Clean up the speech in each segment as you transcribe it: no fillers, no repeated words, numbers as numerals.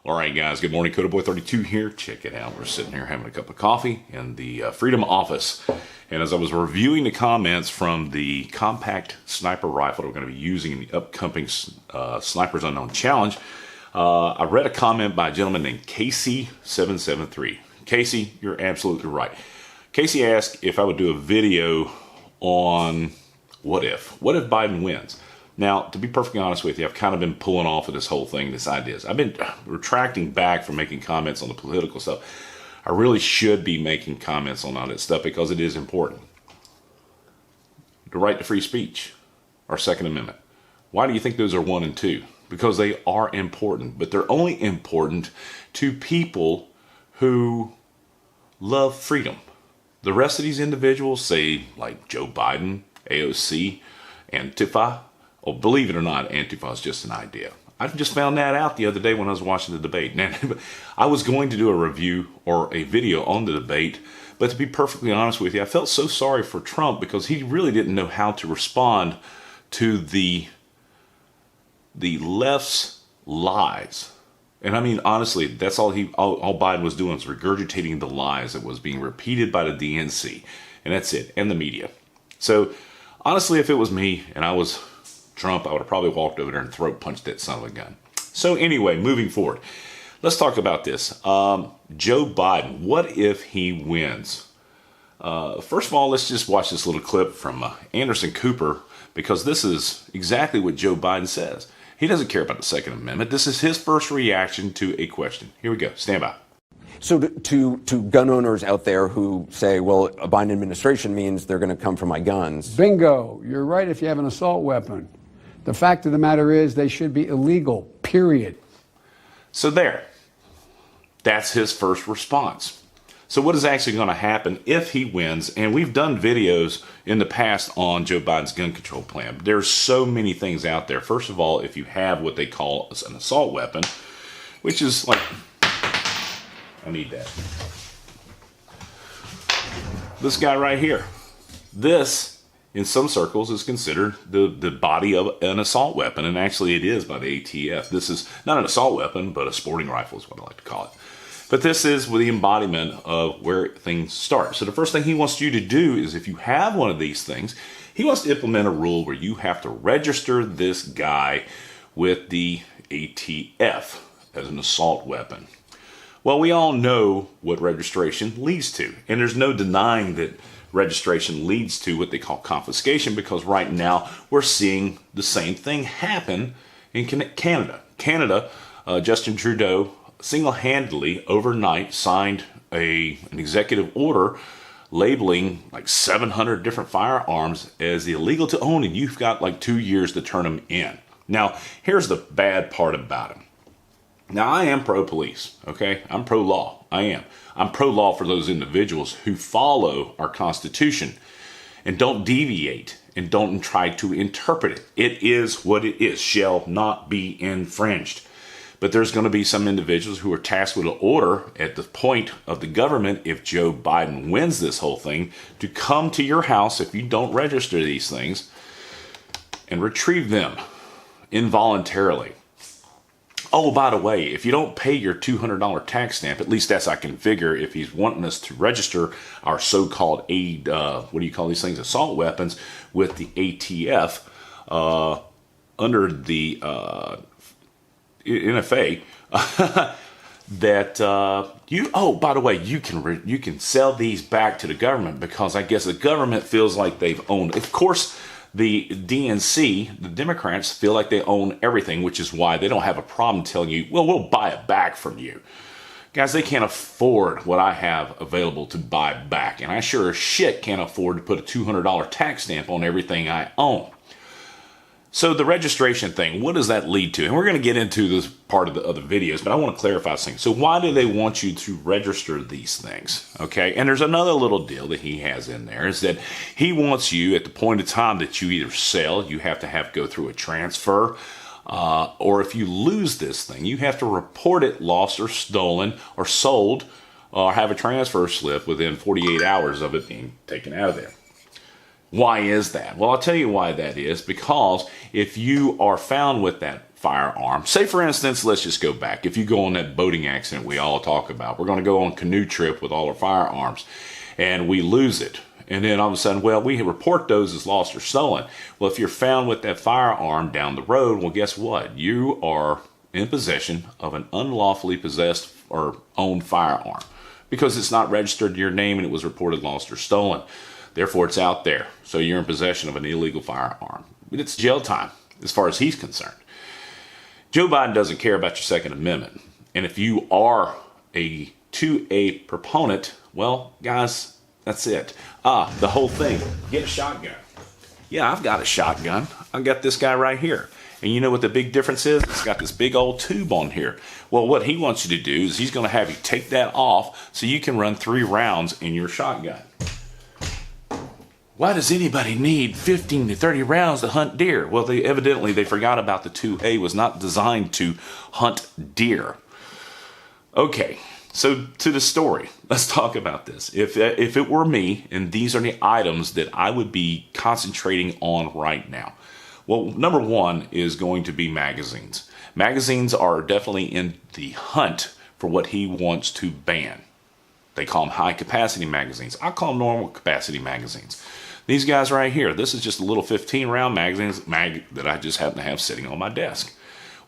All right, guys. Good morning. Coda Boy 32 here. Check it out. We're sitting here having a cup of coffee in the Freedom office. And as I was reviewing the comments from the compact sniper rifle that we're going to be using in the upcoming Snipers Unknown Challenge, I read a comment by a gentleman named Casey773. Casey, you're absolutely right. Casey asked if I would do a video on what if Biden wins. Now, to be perfectly honest with you, I've kind of been pulling off of this whole thing, this ideas. I've been retracting back from making comments on the political stuff. I really should be making comments on all that stuff because it is important. The right to free speech, our Second Amendment. Why do you think those are 1 and 2? Because they are important, but they're only important to people who love freedom. The rest of these individuals, say like Joe Biden, AOC, Antifa. Oh, believe it or not, Antifa is just an idea. I just found that out the other day when I was watching the debate. Now, I was going to do a review or a video on the debate, but to be perfectly honest with you, I felt so sorry for Trump because he really didn't know how to respond to the left's lies. And I mean, honestly, that's all Biden was doing was regurgitating the lies that was being repeated by the DNC. And that's it, and the media. So, honestly, if it was me and I was Trump, I would have probably walked over there and throat punched that son of a gun. So anyway, moving forward, let's talk about this. Joe Biden, what if he wins? First of all, let's just watch this little clip from Anderson Cooper, because this is exactly what Joe Biden says. He doesn't care about the Second Amendment. This is his first reaction to a question. Here we go. Stand by. So to gun owners out there who say, well, a Biden administration means they're going to come for my guns. Bingo. You're right if you have an assault weapon. The fact of the matter is they should be illegal, period. So there. That's his first response. So what is actually going to happen if he wins? And we've done videos in the past on Joe Biden's gun control plan. There's so many things out there. First of all, if you have what they call an assault weapon, which is like, I need that. This guy right here. This, in some circles, is considered the body of an assault weapon, and actually it is by the ATF. This is not an assault weapon, but a sporting rifle is what I like to call it. But this is the embodiment of where things start. So the first thing he wants you to do is, if you have one of these things, he wants to implement a rule where you have to register this guy with the ATF as an assault weapon. Well, we all know what registration leads to, and there's no denying that registration leads to what they call confiscation, because right now we're seeing the same thing happen in Canada. Justin Trudeau single-handedly overnight signed an executive order labeling like 700 different firearms as illegal to own, and you've got like 2 years to turn them in. Now, here's the bad part about it. Now, I am pro-police, okay? I'm pro-law. I am. I'm pro-law for those individuals who follow our Constitution and don't deviate and don't try to interpret it. It is what it is, shall not be infringed. But there's going to be some individuals who are tasked with an order at the point of the government, if Joe Biden wins this whole thing, to come to your house if you don't register these things and retrieve them involuntarily. Oh, by the way, if you don't pay your $200 tax stamp, at least that's I can figure, if he's wanting us to register our so-called assault weapons with the ATF under the NFA, by the way, you can sell these back to the government, because I guess the government feels like they've owned. Of course, the DNC, the Democrats, feel like they own everything, which is why they don't have a problem telling you, well, we'll buy it back from you. Guys, they can't afford what I have available to buy back, and I sure as shit can't afford to put a $200 tax stamp on everything I own. So the registration thing, what does that lead to? And we're going to get into this part of the other videos, but I want to clarify something. So why do they want you to register these things? Okay, and there's another little deal that he has in there, is that he wants you, at the point of time that you either sell, you have to go through a transfer, or if you lose this thing, you have to report it lost or stolen or sold, or have a transfer slip within 48 hours of it being taken out of there. Why is that? Well, I'll tell you why that is. Because if you are found with that firearm. Say, for instance, let's just go back. If you go on that boating accident we all talk about, we're going to go on a canoe trip with all our firearms, and we lose it. And then all of a sudden, well, we report those as lost or stolen. Well, if you're found with that firearm down the road, well, guess what? You are in possession of an unlawfully possessed or owned firearm because it's not registered to your name and it was reported lost or stolen. Therefore, it's out there. So you're in possession of an illegal firearm. It's jail time as far as he's concerned. Joe Biden doesn't care about your Second Amendment. And if you are a 2A proponent, well, guys, that's it. The whole thing. Get a shotgun. Yeah, I've got a shotgun. I've got this guy right here. And you know what the big difference is? It's got this big old tube on here. Well, what he wants you to do is he's going to have you take that off so you can run 3 rounds in your shotgun. Why does anybody need 15 to 30 rounds to hunt deer? Well, they forgot about the 2A was not designed to hunt deer. Okay, so to the story. Let's talk about this. If it were me, and these are the items that I would be concentrating on right now. Well, number one is going to be magazines. Magazines are definitely in the hunt for what he wants to ban. They call them high-capacity magazines. I call them normal capacity magazines. These guys right here, this is just a little 15-round mag that I just happen to have sitting on my desk.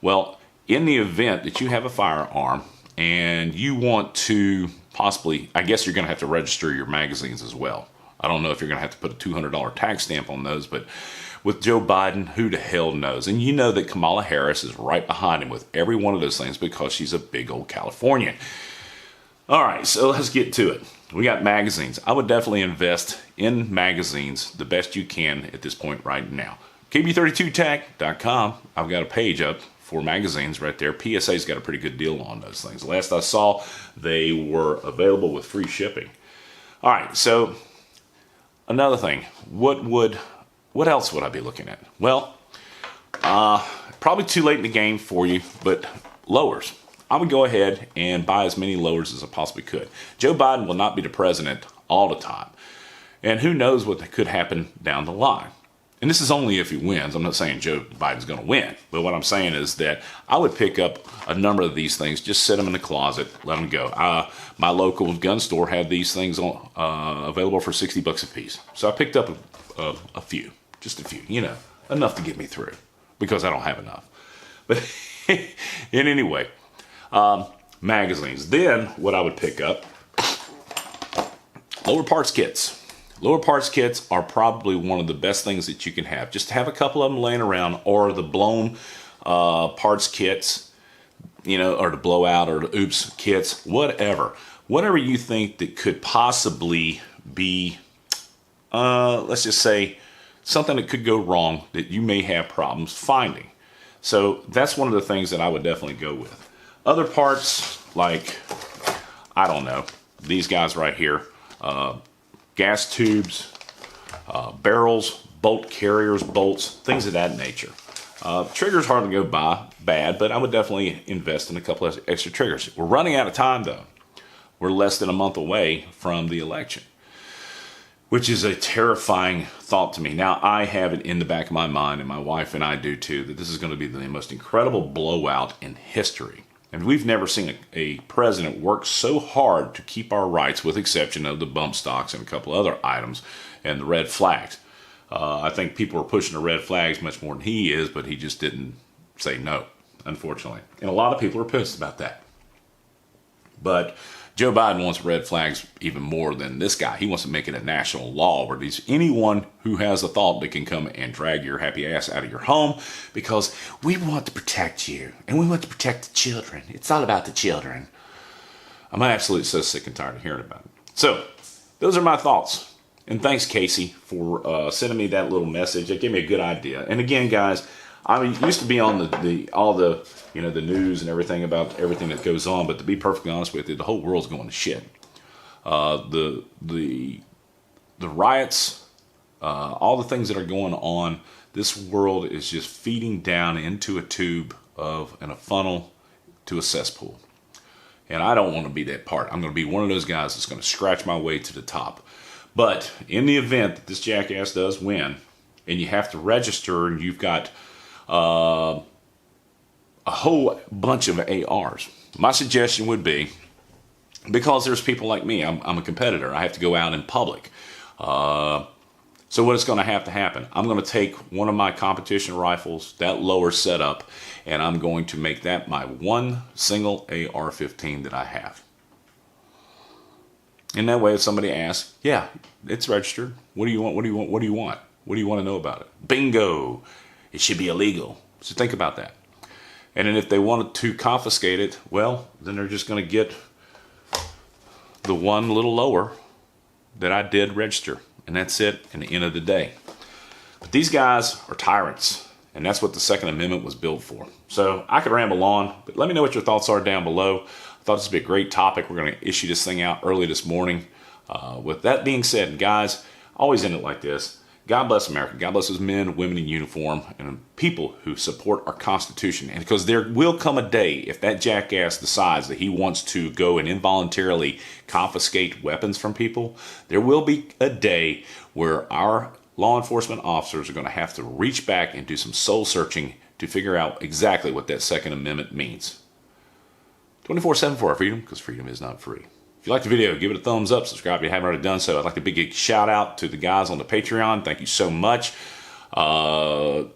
Well, in the event that you have a firearm and you want to possibly, I guess you're going to have to register your magazines as well. I don't know if you're going to have to put a $200 tax stamp on those, but with Joe Biden, who the hell knows? And you know that Kamala Harris is right behind him with every one of those things because she's a big old Californian. All right, so let's get to it. We got magazines. I would definitely invest in magazines the best you can at this point right now. KB32tech.com. I've got a page up for magazines right there. PSA's got a pretty good deal on those things. Last I saw, they were available with free shipping. All right, so another thing. What else would I be looking at? Well, probably too late in the game for you, but lowers. I would go ahead and buy as many lowers as I possibly could. Joe Biden will not be the president all the time. And who knows what could happen down the line. And this is only if he wins. I'm not saying Joe Biden's going to win. But what I'm saying is that I would pick up a number of these things, just set them in the closet, let them go. My local gun store had these things available for $60 a piece. So I picked up a few, just a few, enough to get me through because I don't have enough. But in any way, magazines. Then what I would pick up, lower parts kits. Lower parts kits are probably one of the best things that you can have. Just have a couple of them laying around, or the blown parts kits, or the blowout or the oops kits, whatever. Whatever you think that could possibly be, let's just say, something that could go wrong that you may have problems finding. So that's one of the things that I would definitely go with. Other parts, like, I don't know, these guys right here, gas tubes, barrels, bolt carriers, bolts, things of that nature. Triggers hardly go by bad, but I would definitely invest in a couple of extra triggers. We're running out of time, though. We're less than a month away from the election, which is a terrifying thought to me. Now, I have it in the back of my mind, and my wife and I do too, that this is going to be the most incredible blowout in history. And we've never seen a president work so hard to keep our rights, with exception of the bump stocks and a couple other items and the red flags. I think people are pushing the red flags much more than he is, but he just didn't say no, unfortunately. And a lot of people are pissed about that. But Joe Biden wants red flags even more than this guy. He wants to make it a national law where anyone who has a thought that can come and drag your happy ass out of your home, because we want to protect you and we want to protect the children. It's all about the children. I'm absolutely so sick and tired of hearing about it. So those are my thoughts. And thanks, Casey, for sending me that little message. It gave me a good idea. And again, guys, I used to be on all the the news and everything about everything that goes on, but to be perfectly honest with you, the whole world's going to shit. The riots, all the things that are going on, this world is just feeding down into a tube and a funnel to a cesspool. And I don't want to be that part. I'm going to be one of those guys that's going to scratch my way to the top. But in the event that this jackass does win, and you have to register, and you've got a whole bunch of ARs. My suggestion would be, because there's people like me, I'm a competitor, I have to go out in public. So what is going to happen? I'm going to take one of my competition rifles, that lower setup, and I'm going to make that my one single AR-15 that I have. And that way, if somebody asks, yeah, it's registered. What do you want? What do you want? What do you want? What do you want to know about it? Bingo! It should be illegal. So think about that. And then if they wanted to confiscate it, well, then they're just going to get the one little lower that I did register. And that's it at the end of the day. But these guys are tyrants. And that's what the Second Amendment was built for. So I could ramble on, but let me know what your thoughts are down below. I thought this would be a great topic. We're going to issue this thing out early this morning. With that being said, guys, I always end it like this. God bless America. God bless those men, women in uniform, and people who support our Constitution. And because there will come a day, if that jackass decides that he wants to go and involuntarily confiscate weapons from people, there will be a day where our law enforcement officers are going to have to reach back and do some soul searching to figure out exactly what that Second Amendment means. 24/7 for our freedom, because freedom is not free. If you liked the video, give it a thumbs up. Subscribe if you haven't already done so. I'd like to big shout out to the guys on the Patreon. Thank you so much. Those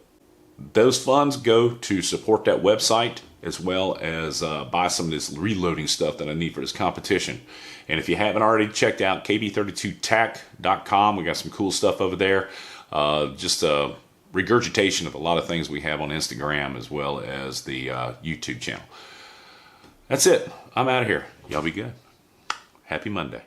funds go to support that website, as well as buy some of this reloading stuff that I need for this competition. And if you haven't already checked out kb32tac.com, we got some cool stuff over there. Just a regurgitation of a lot of things we have on Instagram, as well as the YouTube channel. That's it. I'm out of here. Y'all be good. Happy Monday.